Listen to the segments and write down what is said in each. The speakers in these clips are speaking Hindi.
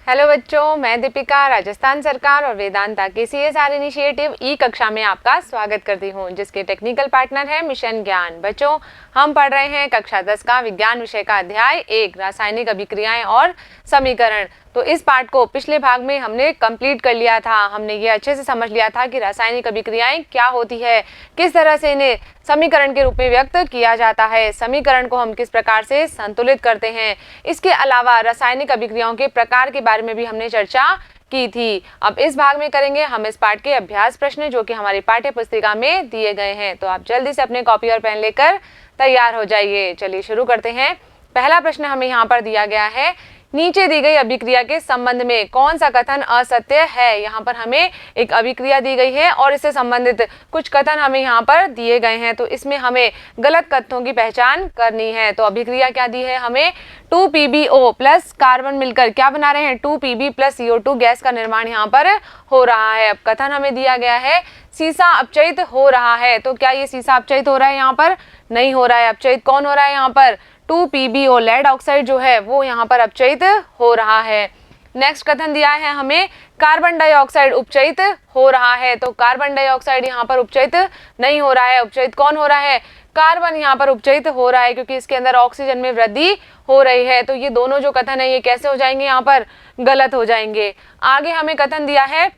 हेलो बच्चों, मैं दीपिका राजस्थान सरकार और वेदांता के CSR इनिशिएटिव ई कक्षा में आपका स्वागत करती हूँ, जिसके टेक्निकल पार्टनर है मिशन ज्ञान। बच्चों, हम पढ़ रहे हैं कक्षा 10 का विज्ञान विषय का अध्याय 1 रासायनिक अभिक्रियाएं और समीकरण। तो इस पार्ट को पिछले भाग में हमने कंप्लीट कर लिया था। हमने ये अच्छे से समझ लिया था कि रासायनिक अभिक्रियाएं क्या होती है, किस तरह से इन्हें समीकरण के रूप में व्यक्त किया जाता है, समीकरण को हम किस प्रकार से संतुलित करते हैं। इसके अलावा रासायनिक अभिक्रियाओं के प्रकार के बारे में भी हमने चर्चा की थी। अब इस भाग में करेंगे हम इस पाठ के अभ्यास प्रश्न, जो कि हमारी पाठ्य पुस्तिका में दिए गए हैं। तो आप जल्दी से अपने कॉपी और पेन लेकर तैयार हो जाइए। चलिए शुरू करते हैं। पहला प्रश्न हमें यहाँ पर दिया गया है, नीचे दी गई अभिक्रिया के संबंध में कौन सा कथन असत्य है। यहाँ पर हमें एक अभिक्रिया दी गई है और इससे संबंधित कुछ कथन हमें यहाँ पर दिए गए हैं। तो इसमें हमें गलत कथनों की पहचान करनी है। तो अभिक्रिया क्या दी है हमें, 2PbO प्लस कार्बन मिलकर क्या बना रहे हैं, 2Pb प्लस CO2 गैस का निर्माण यहाँ पर हो रहा है। अब कथन हमें दिया गया है सीसा अपचयित हो रहा है। तो क्या ये सीसा अपचयित हो रहा है, यहाँ पर नहीं हो रहा है। अपचयित कौन हो रहा है, यहाँ पर 2PbO लेड ऑक्साइड जो है वो यहाँ पर अपचयित हो रहा है। नेक्स्ट कथन दिया है हमें कार्बन डाइऑक्साइड उपचयित हो रहा है। तो कार्बन डाइऑक्साइड यहाँ पर उपचयित नहीं हो रहा है। उपचयित कौन हो रहा है, कार्बन यहाँ पर उपचयित हो रहा है, क्योंकि इसके अंदर ऑक्सीजन में वृद्धि हो रही है। तो ये दोनों जो कथन है ये कैसे हो जाएंगे, यहाँ पर गलत हो जाएंगे। आगे हमें कथन दिया है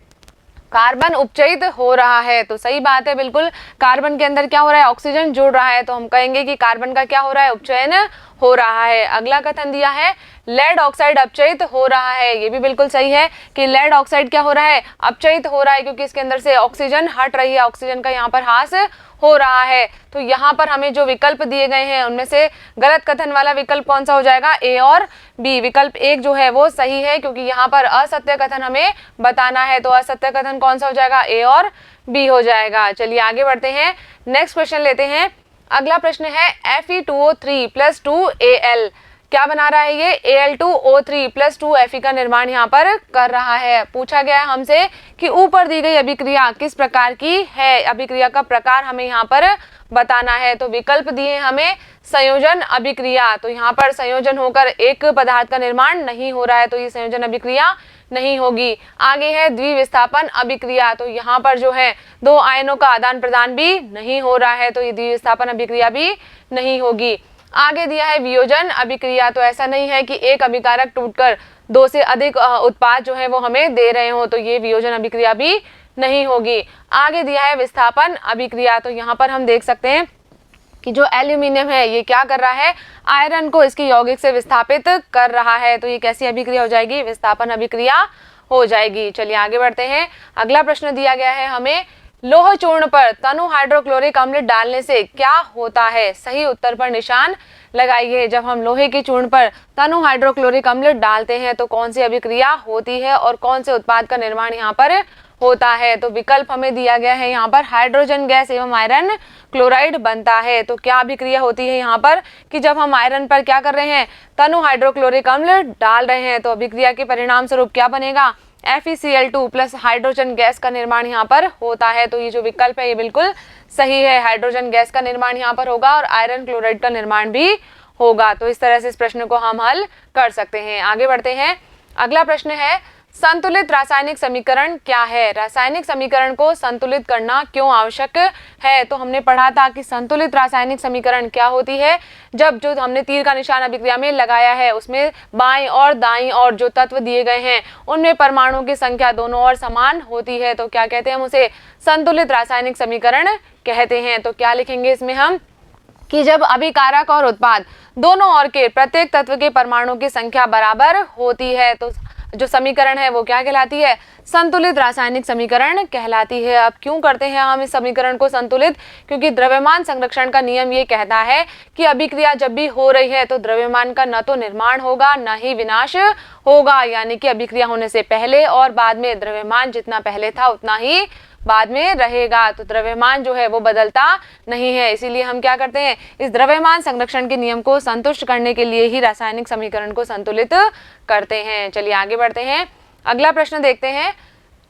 कार्बन उपचयित हो रहा है। तो सही बात है, बिल्कुल कार्बन के अंदर क्या हो रहा है, ऑक्सीजन जुड़ रहा है। तो हम कहेंगे कि कार्बन का क्या हो रहा है, उपचयन हो रहा है। अगला कथन दिया है लेड ऑक्साइड अपचयित हो रहा है। ये भी बिल्कुल सही है कि लेड ऑक्साइड क्या हो रहा है, अपचयित हो रहा है, क्योंकि इसके अंदर से ऑक्सीजन हट रही है, ऑक्सीजन का यहाँ पर ह्रास हो रहा है। तो यहाँ पर हमें जो विकल्प दिए गए हैं उनमें से गलत कथन वाला विकल्प कौन सा हो जाएगा, ए और बी। विकल्प 1 जो है वो सही है, क्योंकि यहाँ पर असत्य कथन हमें बताना है। तो असत्य कथन कौन सा हो जाएगा, ए और बी हो जाएगा। चलिए आगे बढ़ते हैं, नेक्स्ट क्वेश्चन लेते हैं। अगला प्रश्न है Fe2O3 प्लस 2Al क्या बना रहा है, ये Al2O3 प्लस 2Fe का निर्माण यहाँ पर कर रहा है। पूछा गया है हमसे कि ऊपर दी गई अभिक्रिया किस प्रकार की है, अभिक्रिया का प्रकार हमें यहाँ पर बताना है। तो विकल्प दिए हमें संयोजन अभिक्रिया। तो यहाँ पर संयोजन होकर एक पदार्थ का निर्माण नहीं हो रहा है, तो ये संयोजन अभिक्रिया नहीं होगी। आगे है द्विविस्थापन अभिक्रिया। तो यहाँ पर जो है दो आयनों का आदान प्रदान भी नहीं हो रहा है, तो ये द्विविस्थापन अभिक्रिया भी नहीं होगी। आगे दिया है वियोजन अभिक्रिया। तो ऐसा नहीं है कि एक अभिकारक टूटकर 2 से अधिक उत्पाद जो है वो हमें दे रहे हो, तो ये वियोजन अभिक्रिया भी नहीं होगी। आगे दिया है विस्थापन अभिक्रिया। तो यहाँ पर हम देख सकते हैं कि जो एल्यूमिनियम है ये क्या कर रहा है, आयरन को इसकी यौगिक से विस्थापित कर रहा है। तो ये कैसी अभिक्रिया हो जाएगी, विस्थापन अभिक्रिया हो जाएगी। चलिए आगे बढ़ते हैं। अगला प्रश्न दिया गया है हमें, लोह चूर्ण पर तनु हाइड्रोक्लोरिक अम्ल डालने से क्या होता है। सही उत्तर पर निशान लगाइए। जब हम लोहे के चूर्ण पर तनु हाइड्रोक्लोरिक अम्ल डालते हैं तो कौन सी अभिक्रिया होती है और कौन से उत्पाद का निर्माण यहाँ पर होता है। तो विकल्प हमें दिया गया है यहाँ पर हाइड्रोजन गैस एवं आयरन क्लोराइड बनता है। तो क्या अभिक्रिया होती है यहाँ पर कि जब हम आयरन पर क्या कर रहे हैं, तनु हाइड्रोक्लोरिक अम्ल डाल रहे हैं, तो अभिक्रिया के परिणाम स्वरूप क्या बनेगा, FeCl2 प्लस हाइड्रोजन गैस का निर्माण यहाँ पर होता है। तो ये जो विकल्प है ये बिल्कुल सही है, हाइड्रोजन गैस का निर्माण यहाँ पर होगा और आयरन क्लोराइड का निर्माण भी होगा। तो इस तरह से इस प्रश्न को हम हल कर सकते हैं। आगे बढ़ते हैं। अगला प्रश्न है, संतुलित रासायनिक समीकरण क्या है। रासायनिक समीकरण को संतुलित करना क्यों आवश्यक है। तो हमने पढ़ा था कि संतुलित रासायनिक समीकरण क्या होती है, जब जो हमने तीर का निशान अभिक्रिया में लगाया है उसमें बाईं और दाईं और जो तत्व दिए गए हैं उनमें परमाणुओं की संख्या दोनों ओर समान होती है। तो क्या कहते हैं हम उसे, संतुलित रासायनिक समीकरण कहते हैं। तो क्या लिखेंगे इसमें हम कि जब अभिकारक और उत्पाद दोनों ओर के प्रत्येक तत्व के परमाणुओं की संख्या बराबर होती है तो जो समीकरण है वो क्या कहलाती है, संतुलित रासायनिक समीकरण कहलाती है। अब क्यों करते हैं हम इस समीकरण को संतुलित, क्योंकि द्रव्यमान संरक्षण का नियम ये कहता है कि अभिक्रिया जब भी हो रही है तो द्रव्यमान का न तो निर्माण होगा न ही विनाश होगा, यानी कि अभिक्रिया होने से पहले और बाद में द्रव्यमान जितना पहले था उतना ही बाद में रहेगा। तो द्रव्यमान जो है वो बदलता नहीं है, इसीलिए हम क्या करते हैं, इस द्रव्यमान संरक्षण के नियम को संतुष्ट करने के लिए ही रासायनिक समीकरण को संतुलित करते हैं। चलिए आगे बढ़ते हैं। अगला प्रश्न देखते हैं,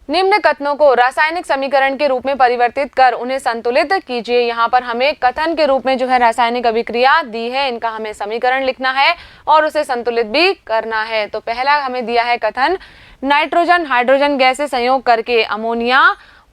निम्न कथनों को रासायनिक समीकरण के रूप में परिवर्तित कर उन्हें संतुलित कीजिए। यहाँ पर हमें कथन के रूप में जो है रासायनिक अभिक्रिया दी है, इनका हमें समीकरण लिखना है और उसे संतुलित भी करना है। तो पहला हमें दिया है कथन, नाइट्रोजन हाइड्रोजन गैस से संयोग करके अमोनिया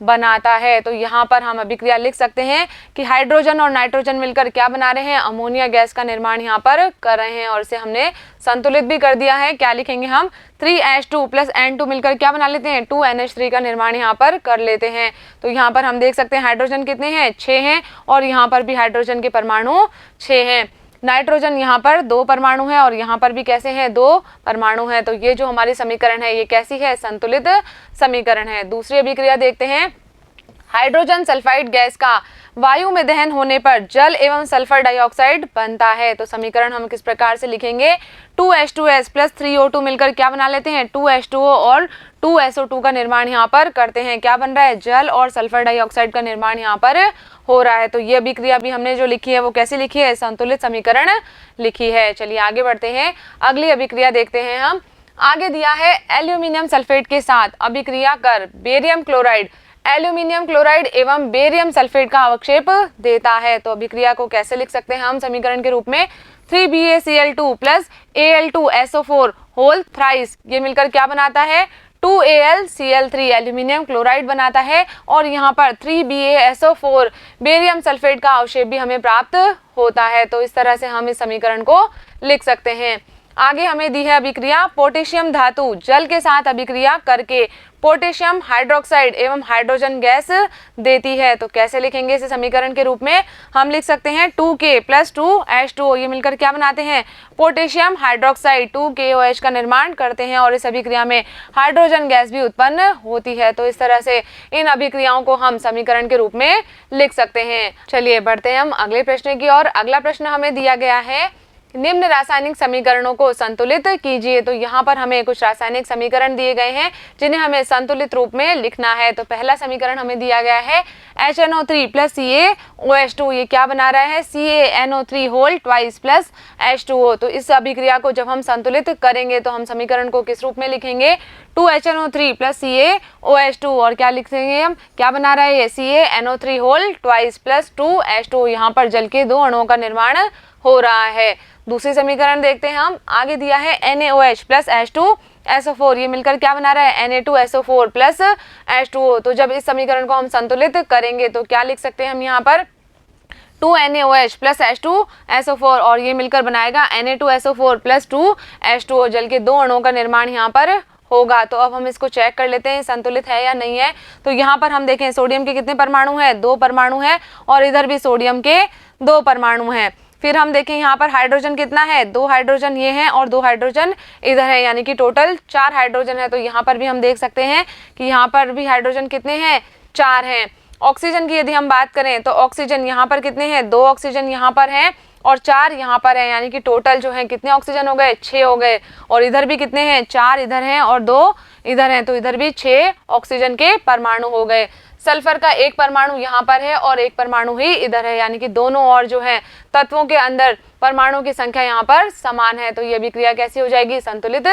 बनाता है। तो यहाँ पर हम अभिक्रिया लिख सकते हैं कि हाइड्रोजन और नाइट्रोजन मिलकर क्या बना रहे हैं, अमोनिया गैस का निर्माण यहाँ पर कर रहे हैं और इसे हमने संतुलित भी कर दिया है। क्या लिखेंगे हम, 3H2 प्लस N2 मिलकर क्या बना लेते हैं, 2NH3 का निर्माण यहाँ पर कर लेते हैं। तो यहाँ पर हम देख सकते हैं हाइड्रोजन कितने हैं, 6 हैं और यहाँ पर भी हाइड्रोजन के परमाणु 6 हैं। नाइट्रोजन यहाँ पर 2 परमाणु है और यहाँ पर भी कैसे हैं, 2 परमाणु है। तो ये जो हमारी समीकरण है ये कैसी है, संतुलित समीकरण है। दूसरी अभिक्रिया देखते हैं, हाइड्रोजन सल्फाइड गैस का वायु में दहन होने पर जल एवं सल्फर डाइऑक्साइड बनता है। तो समीकरण हम किस प्रकार से लिखेंगे, 2H2S प्लस 3O2 मिलकर क्या बना लेते हैं, 2H2O और 2SO2 का निर्माण यहाँ पर करते हैं। क्या बन रहा है, जल और सल्फर डाइऑक्साइड का निर्माण यहाँ पर हो रहा है। तो ये अभिक्रिया भी हमने जो लिखी है वो कैसे लिखी है, संतुलित समीकरण लिखी है। चलिए आगे बढ़ते हैं, अगली अभिक्रिया देखते हैं हम। आगे दिया है एल्यूमिनियम सल्फेट के साथ अभिक्रिया कर बेरियम क्लोराइड एल्यूमिनियम क्लोराइड एवं बेरियम सल्फेट का अवक्षेप देता है। तो अभिक्रिया को कैसे लिख सकते हैं हम समीकरण के रूप में, 3BaCl2 plus Al2SO4 whole thrice, ये मिलकर क्या बनाता है, 2AlCl3 एल्यूमिनियम क्लोराइड बनाता है और यहाँ पर 3BaSO4 बेरियम सल्फेट का अवक्षेप भी हमें प्राप्त होता है। तो इस तरह से हम इस समीकरण को लिख सकते हैं। आगे हमें दी है अभिक्रिया, पोटेशियम धातु जल के साथ अभिक्रिया करके पोटेशियम हाइड्रोक्साइड एवं हाइड्रोजन गैस देती है। तो कैसे लिखेंगे इसे समीकरण के रूप में, हम लिख सकते हैं 2K प्लस 2H2O, ये मिलकर क्या बनाते हैं, पोटेशियम हाइड्रोक्साइड 2KOH का निर्माण करते हैं और इस अभिक्रिया में हाइड्रोजन गैस भी उत्पन्न होती है। तो इस तरह से इन अभिक्रियाओं को हम समीकरण के रूप में लिख सकते हैं। चलिए बढ़ते हैं हम अगले प्रश्न की ओर। अगला प्रश्न हमें दिया गया है, निम्न रासायनिक समीकरणों को संतुलित कीजिए। तो यहाँ पर हमें कुछ रासायनिक समीकरण दिए गए हैं जिन्हें हमें संतुलित रूप में लिखना है। तो पहला समीकरण हमें दिया गया है HNO3 प्लस CaOH2, ये क्या बना रहा है, CaNO3 whole twice plus H2O। तो इस अभिक्रिया को जब हम संतुलित करेंगे तो हम समीकरण को किस रूप में लिखेंगे, 2HNO3 प्लस CaOH2 और क्या लिखेंगे हम, क्या बना रहा है ये, CaNO3 whole twice plus 2H2O। यहाँ पर जल के 2 अणुओं का निर्माण हो रहा है। दूसरी समीकरण देखते हैं हम। आगे दिया है NaOH प्लस H2SO4, ये मिलकर क्या बना रहा है, Na2SO4 प्लस H2O। तो जब इस समीकरण को हम संतुलित करेंगे तो क्या लिख सकते हैं हम यहाँ पर, 2NaOH प्लस H2SO4 और ये मिलकर बनाएगा Na2SO4 प्लस 2H2O। जल के 2 अणुओं का निर्माण यहाँ पर होगा। तो अब हम इसको चेक कर लेते हैं संतुलित है या नहीं है। तो यहाँ पर हम देखें सोडियम के कितने परमाणु हैं, 2 परमाणु हैं और इधर भी सोडियम के 2 परमाणु हैं। फिर हम देखें यहाँ पर हाइड्रोजन कितना है, 2 हाइड्रोजन ये हैं और 2 हाइड्रोजन इधर है, यानी कि टोटल 4 हाइड्रोजन है। तो यहाँ पर भी हम देख सकते हैं कि यहाँ पर भी हाइड्रोजन कितने हैं, 4 हैं। ऑक्सीजन की यदि हम बात करें तो ऑक्सीजन यहाँ पर कितने हैं, 2 ऑक्सीजन यहाँ पर हैं और 4 यहाँ पर है, यानी कि टोटल जो है कितने ऑक्सीजन हो गए, 6 हो गए। और इधर भी कितने हैं, 4 इधर हैं और 2 इधर हैं, तो इधर भी 6 ऑक्सीजन के परमाणु हो गए। सल्फर का 1 परमाणु यहाँ पर है और 1 परमाणु ही इधर है, यानी कि दोनों और जो है तत्वों के अंदर परमाणुओं की संख्या यहाँ पर समान है। तो ये अभिक्रिया कैसी हो जाएगी, संतुलित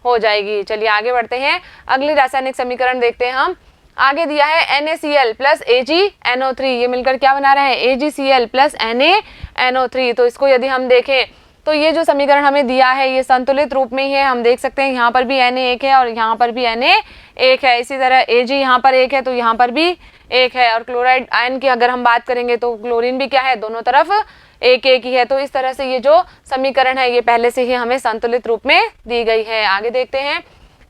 हो जाएगी। चलिए आगे बढ़ते हैं, अगली रासायनिक समीकरण देखते हैं हम। आगे दिया है NaCl प्लस AgNO3, ये मिलकर क्या बना रहा है, AgCl प्लस NaNO3। तो इसको यदि हम देखें तो ये जो समीकरण हमें दिया है ये संतुलित रूप में ही है। हम देख सकते हैं यहाँ पर भी Na एक है और यहाँ पर भी Na एक है, इसी तरह Ag यहाँ पर एक है तो यहाँ पर भी एक है। और क्लोराइड आयन की अगर हम बात करेंगे तो क्लोरीन भी क्या है, दोनों तरफ एक एक ही है। तो इस तरह से ये जो समीकरण है ये पहले से ही हमें संतुलित रूप में दी गई है। आगे देखते हैं,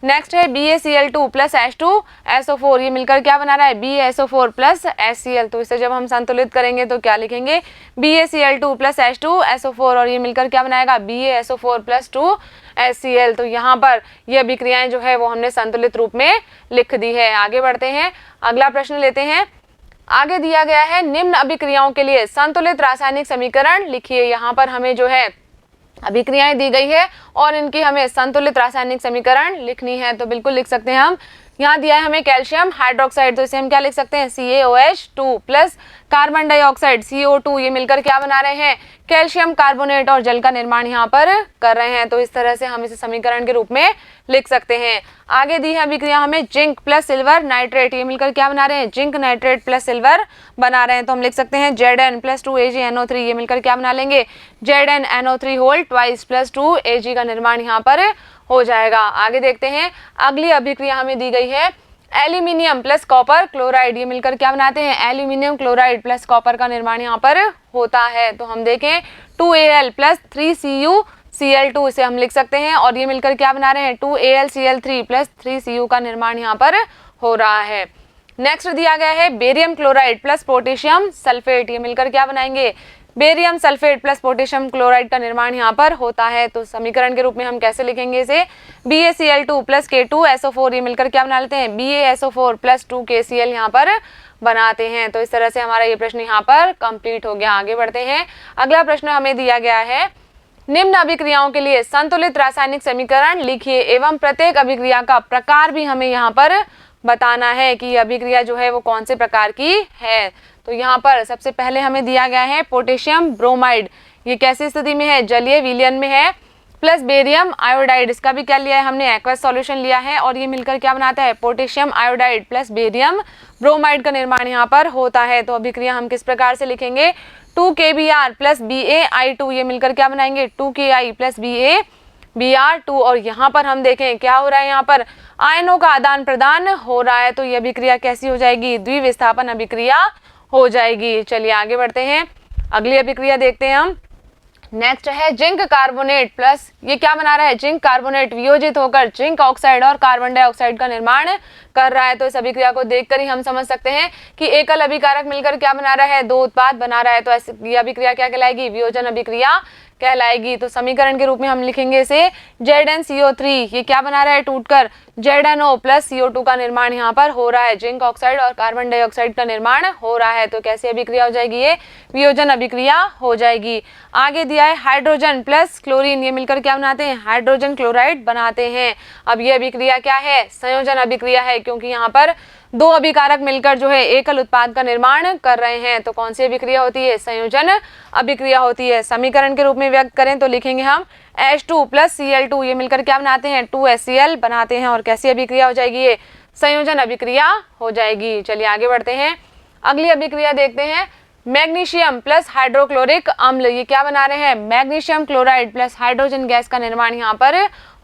नेक्स्ट है BaCl2 प्लस H2SO4, ये मिलकर क्या बना रहा है, BaSO4 प्लस HCl। तो इसे जब हम संतुलित करेंगे तो क्या लिखेंगे, BaCl2 प्लस H2SO4 और ये मिलकर क्या बनाएगा, BaSO4 प्लस 2HCl। तो यहाँ पर ये अभिक्रियाएं जो है वो हमने संतुलित रूप में लिख दी है। आगे बढ़ते हैं, अगला प्रश्न लेते हैं। आगे दिया गया है, निम्न अभिक्रियाओं के लिए संतुलित रासायनिक समीकरण लिखिए। यहाँ पर हमें जो है अभिक्रियाएं दी गई है और इनकी हमें संतुलित रासायनिक समीकरण लिखनी है। तो बिल्कुल लिख सकते हैं हम यहाँ दिया है हमें कैल्शियम हाइड्रोक्साइड, तो इसे हम क्या लिख सकते हैं CaOH2 plus carbon dioxide CO2, ये मिलकर क्या बना रहे हैं कैल्शियम कार्बोनेट और जल का निर्माण यहाँ पर कर रहे हैं। तो इस तरह से हम इसे समीकरण के रूप में लिख सकते हैं। आगे दी है अभिक्रिया हमें जिंक प्लस सिल्वर नाइट्रेट, ये मिलकर क्या बना रहे हैं जिंक नाइट्रेट प्लस सिल्वर बना रहे हैं। तो हम लिख सकते हैं Zn प्लस 2AgNO3, ये मिलकर क्या बना लेंगे ZnNO3 whole twice plus 2Ag का निर्माण यहाँ पर हो जाएगा। आगे देखते हैं अगली अभिक्रिया हमें दी गई है एल्यूमिनियम प्लस कॉपर क्लोराइड, ये मिलकर क्या बनाते हैं एल्यूमिनियम क्लोराइड प्लस कॉपर का निर्माण यहाँ पर होता है। तो हम देखें 2Al प्लस 3CuCl2, इसे हम लिख सकते हैं और ये मिलकर क्या बना रहे हैं 2AlCl3 प्लस 3Cu का निर्माण यहाँ पर हो रहा है। नेक्स्ट दिया गया है barium chloride plus potassium sulphate, ये मिलकर क्या बनाएंगे barium sulphate plus potassium chloride का निर्माण यहाँ पर होता है। तो समीकरण के रूप में हम कैसे लिखेंगे इसे BaCl2 प्लस K2SO4, ये मिलकर क्या बना लेते हैं BaSO4 प्लस 2KCl यहाँ पर बनाते हैं। तो इस तरह से हमारा ये प्रश्न यहाँ पर कंप्लीट हो गया। आगे बढ़ते हैं, अगला प्रश्न हमें दिया गया है निम्न अभिक्रियाओं के लिए संतुलित रासायनिक समीकरण लिखिए एवं प्रत्येक अभिक्रिया का प्रकार भी हमें यहाँ पर बताना है कि अभिक्रिया जो है वो कौन से प्रकार की है। तो यहाँ पर सबसे पहले हमें दिया गया है पोटेशियम ब्रोमाइड, ये कैसी स्थिति में है जलीय विलयन में है, प्लस बेरियम आयोडाइड, इसका भी क्या लिया है हमने एक्वस सॉल्यूशन लिया है और ये मिलकर क्या बनाता है potassium iodide plus barium bromide का निर्माण यहाँ पर होता है। तो अभिक्रिया हम किस प्रकार से लिखेंगे 2KBr प्लस BaI2, ये मिलकर क्या बनाएंगे 2Ki प्लस BaBr2 और यहाँ पर हम देखें क्या हो रहा है यहाँ पर आयनों का आदान प्रदान हो रहा है। तो ये अभिक्रिया कैसी हो जाएगी द्विविस्थापन अभिक्रिया हो जाएगी। चलिए आगे बढ़ते हैं, अगली अभिक्रिया देखते हैं हम। नेक्स्ट है जिंक कार्बोनेट प्लस, ये क्या बना रहा है जिंक कार्बोनेट वियोजित होकर जिंक ऑक्साइड और कार्बन डाइऑक्साइड का निर्माण कर रहा है। तो इस अभिक्रिया को देखकर ही हम समझ सकते हैं कि एकल अभिकारक मिलकर क्या बना रहा है दो उत्पाद बना रहा है। तो ये अभिक्रिया क्या कहलाएगी वियोजन अभिक्रिया कहलाएगी। तो समीकरण के रूप में हम लिखेंगे इसे ZnCO3, ये क्या बना रहा है टूटकर ZnO प्लस CO2 का निर्माण यहाँ पर हो रहा है, जिंक ऑक्साइड और कार्बन डाइऑक्साइड का निर्माण हो रहा है। तो कैसी अभिक्रिया हो जाएगी ये वियोजन अभिक्रिया हो जाएगी। आगे दिया है हाइड्रोजन प्लस क्लोरीन, ये मिलकर क्या बनाते हैं हाइड्रोजन क्लोराइड बनाते हैं। अब ये अभिक्रिया क्या है संयोजन अभिक्रिया है, क्योंकि यहाँ पर दो अभिकारक मिलकर जो है एकल उत्पाद का निर्माण कर रहे हैं। तो कौन सी अभिक्रिया होती है संयोजन अभिक्रिया होती है। समीकरण के रूप में व्यक्त करें तो लिखेंगे हम H2 प्लस Cl2, ये मिलकर क्या बनाते हैं 2HCl बनाते हैं और कैसी अभिक्रिया हो जाएगी ये संयोजन अभिक्रिया हो जाएगी। चलिए आगे बढ़ते हैं, अगली अभिक्रिया देखते हैं मैग्नीशियम प्लस हाइड्रोक्लोरिक अम्ल, ये क्या बना रहे हैं magnesium chloride plus hydrogen gas का निर्माण यहाँ पर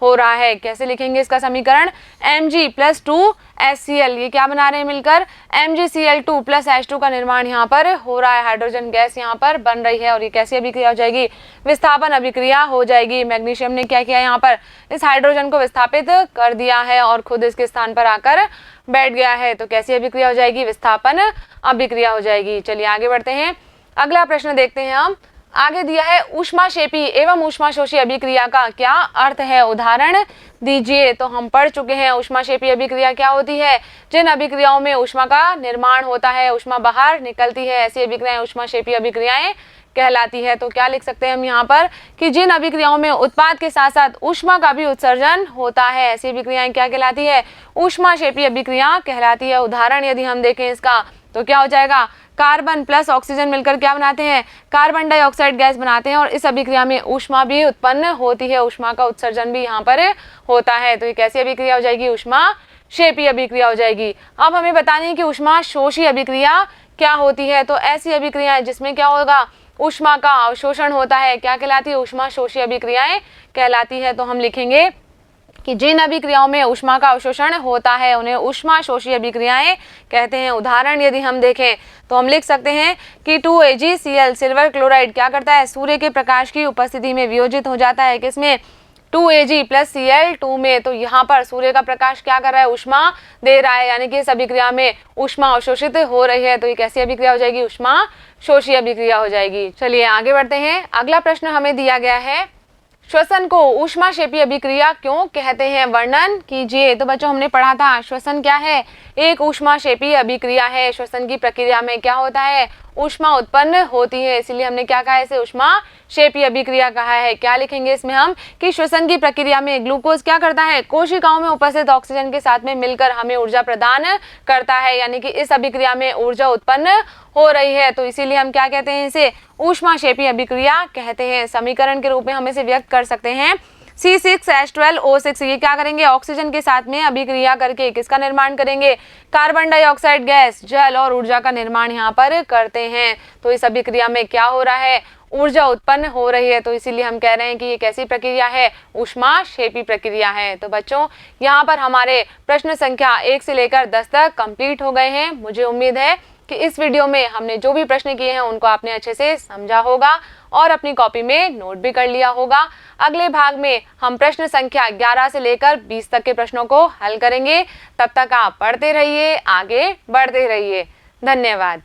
हो रहा है। कैसे लिखेंगे इसका समीकरण Mg प्लस 2HCl, ये क्या बना रहे हैं मिलकर MgCl2 प्लस H2 का निर्माण यहाँ पर हो रहा है, हाइड्रोजन गैस यहाँ पर बन रही है और ये कैसी अभिक्रिया हो जाएगी विस्थापन अभिक्रिया हो जाएगी। मैग्नीशियम ने क्या किया यहाँ पर इस हाइड्रोजन को विस्थापित कर दिया है और खुद इसके स्थान पर आकर बैठ गया है। तो कैसी अभिक्रिया हो जाएगी विस्थापन अभिक्रिया हो जाएगी। चलिए आगे बढ़ते हैं, अगला प्रश्न देखते हैं हम। आगे दिया है ऊष्माक्षेपी एवं ऊष्माशोषी अभिक्रिया का क्या अर्थ है उदाहरण दीजिए। तो हम पढ़ चुके हैं ऊष्माक्षेपी अभिक्रिया क्या होती है जिन अभिक्रियाओं में ऊष्मा का निर्माण होता है ऊष्मा बाहर निकलती है, ऐसी अभिक्रियाएं ऊष्माक्षेपी अभिक्रियाएं कहलाती है। तो क्या लिख सकते हैं हम यहाँ पर कि जिन अभिक्रियाओं में उत्पाद के साथ साथ ऊष्मा का भी उत्सर्जन होता है ऐसी अभिक्रियाएं क्या कहलाती है ऊष्माक्षेपी अभिक्रिया कहलाती है। उदाहरण यदि हम देखें इसका तो क्या हो जाएगा कार्बन प्लस ऑक्सीजन मिलकर क्या बनाते हैं कार्बन डाइऑक्साइड गैस बनाते हैं और इस अभिक्रिया में ऊष्मा भी उत्पन्न होती है, ऊष्मा का उत्सर्जन भी यहाँ पर होता है। तो ये कैसी अभिक्रिया हो जाएगी ऊष्माक्षेपी अभिक्रिया हो जाएगी। अब हमें बतानी है कि ऊष्माशोषी अभिक्रिया क्या होती है। तो ऐसी अभिक्रियाएं जिसमें क्या होगा ऊष्मा का अवशोषण होता है क्या कहलाती है ऊष्माशोषी अभिक्रियाएं कहलाती है। तो हम लिखेंगे कि जिन अभिक्रियाओं में ऊष्मा का अवशोषण होता है उन्हें ऊष्माशोषी अभिक्रियाएं कहते हैं। उदाहरण यदि हम देखें तो हम लिख सकते हैं कि 2AgCl सिल्वर क्लोराइड क्या करता है सूर्य के प्रकाश की उपस्थिति में वियोजित हो जाता है किसमें 2Ag प्लस Cl2 में। तो यहाँ पर सूर्य का प्रकाश क्या कर रहा है ऊष्मा दे रहा है, यानी कि इस अभिक्रिया में ऊष्मा अवशोषित हो रही है। तो ये कैसी अभिक्रिया हो जाएगी ऊष्माशोषी अभिक्रिया हो जाएगी। चलिए आगे बढ़ते हैं, अगला प्रश्न हमें दिया गया है श्वसन को ऊष्माक्षेपी अभिक्रिया क्यों कहते हैं, वर्णन कीजिए। तो बच्चों हमने पढ़ा था श्वसन क्या है, एक ऊष्माक्षेपी अभिक्रिया है। श्वसन की प्रक्रिया में क्या होता है, ऊष्मा उत्पन्न होती है, इसीलिए हमने क्या कहा है, इसे ऊष्माक्षेपी अभिक्रिया कहा है। क्या लिखेंगे इसमें हम कि श्वसन की प्रक्रिया में ग्लूकोज क्या करता है, कोशिकाओं में उपस्थित ऑक्सीजन के साथ में मिलकर हमें ऊर्जा प्रदान करता है, यानी कि इस अभिक्रिया में ऊर्जा उत्पन्न हो रही है, तो इसीलिए हम क्या कहते हैं, इसे ऊष्माक्षेपी अभिक्रिया कहते हैं। समीकरण के रूप में हम इसे व्यक्त कर सकते हैं C6H12O6, ये क्या करेंगे, ऑक्सीजन के साथ में अभिक्रिया करके किसका निर्माण करेंगे, कार्बन डाइऑक्साइड गैस, जल और ऊर्जा का निर्माण यहाँ पर करते हैं। तो इस अभिक्रिया में क्या हो रहा है, ऊर्जा उत्पन्न हो रही है, तो इसीलिए हम कह रहे हैं कि ये कैसी प्रक्रिया है, ऊष्माक्षेपी प्रक्रिया है। तो बच्चों यहाँ पर हमारे प्रश्न संख्या 1 से लेकर 10 तक कंप्लीट हो गए हैं। मुझे उम्मीद है कि इस वीडियो में हमने जो भी प्रश्न किए हैं उनको आपने अच्छे से समझा होगा और अपनी कॉपी में नोट भी कर लिया होगा। अगले भाग में हम प्रश्न संख्या 11 से लेकर 20 तक के प्रश्नों को हल करेंगे। तब तक आप पढ़ते रहिए, आगे बढ़ते रहिए। धन्यवाद।